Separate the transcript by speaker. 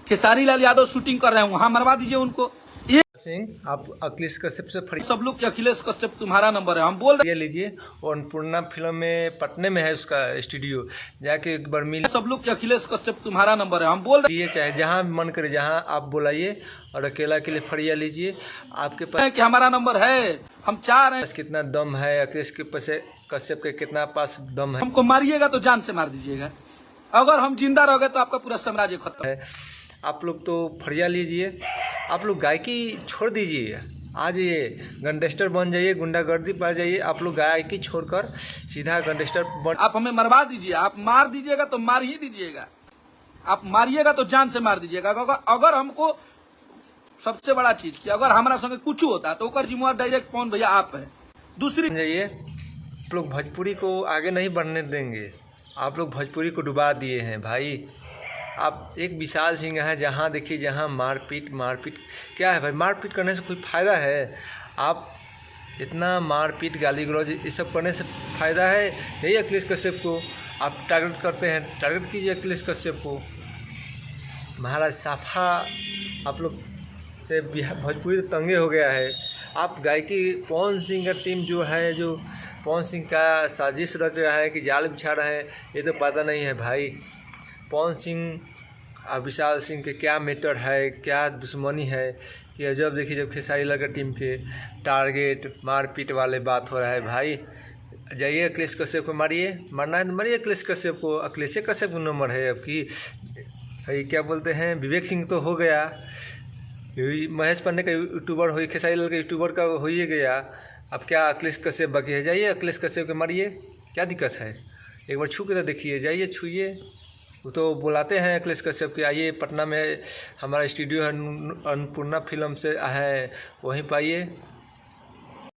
Speaker 1: Khesari Lal Yadav shooting कर रहे हैं, वहां मरवा दीजिए उनको। ये
Speaker 2: सिंह आप अखिलेश कश्यप से फ्री
Speaker 1: सब लोग कि अखिलेश कश्यप तुम्हारा नंबर है, हम बोल रहे
Speaker 2: ये लीजिए। और अन्नपूर्णा फिल्म में पटने में है उसका स्टूडियो, जाके एक बार मिल
Speaker 1: हैं सब लोग कि अखिलेश कश्यप तुम्हारा नंबर है, हम बोल रहे
Speaker 2: ये चाहे जहाँ मन करे जहाँ आप बुलाइए और अकेला के लिए फरिया लीजिए। आपके
Speaker 1: हैं कि हमारा नंबर है, हम चाह रहे हैं।
Speaker 2: पास कितना दम है, अखिलेश के पास कश्यप के कितना पास दम है।
Speaker 1: हमको मारिएगा तो जान से मार दीजिएगा, अगर हम जिंदा रह गए तो आपका पूरा साम्राज्य खत्म।
Speaker 2: आप लोग तो फरिया लीजिए, आप लोग गायकी छोड़ दीजिए, आज ये गैंगस्टर बन जाइए, गुंडागर्दी पा जाइए। आप लोग गायकी छोड़कर सीधा गैंगस्टर बन।
Speaker 1: आप हमें मरवा दीजिए, आप मार दीजिएगा तो मार ही दीजिएगा, आप मारिएगा तो जान से मार दीजिएगा। अगर हमको सबसे बड़ा चीज कि अगर हमारा संगे कुछ होता तो ओकर जिम्मेवार डायरेक्ट कौन भैया आप है। दूसरी
Speaker 2: जाइए, आप लोग भोजपुरी को आगे नहीं बढ़ने देंगे, आप लोग भोजपुरी को डुबा दिए हैं भाई। आप एक विशाल सिंह है, जहाँ देखिए जहाँ मारपीट क्या है भाई, मारपीट करने से कोई फ़ायदा है? आप इतना मारपीट गाली गलौज ये सब करने से फ़ायदा है? यही अखिलेश कश्यप को आप टारगेट करते हैं, टारगेट कीजिए अखिलेश कश्यप को। महाराज साफा आप लोग से भोजपुरी तो तंगे हो गया है। आप गायकी पवन सिंह का टीम जो है, जो पवन सिंह का साजिश रच रहा है कि जाल बिछा रहे हैं, ये तो पता नहीं है भाई। पवन सिंह और विशाल सिंह के क्या मैटर है, क्या दुश्मनी है कि जब देखिए जब खेसारी लाल का टीम के टारगेट मारपीट वाले बात हो रहा है भाई। जाइए अखिलेश कश्यप को मारिए, मरना है तो मारिए अखिलेश कश्यप को। अखिलेश कश्यप को नंबर है अब की क्या बोलते हैं, विवेक सिंह तो हो गया, महेश पांडे का यूट्यूबर हो, खेसारी लाल का यूट्यूबर का हो ही गया, अब क्या अखिलेश कश्यप बाकी है? जाइए अखिलेश कश्यप को मारिए, क्या दिक्कत है? एक बार छू के तो देखिए, जाइए छूइए। वो तो बुलाते हैं अखिलेश कश्यप के, आइए पटना में हमारा स्टूडियो है, अन्नपूर्णा फिल्म से है, वहीं पाइए।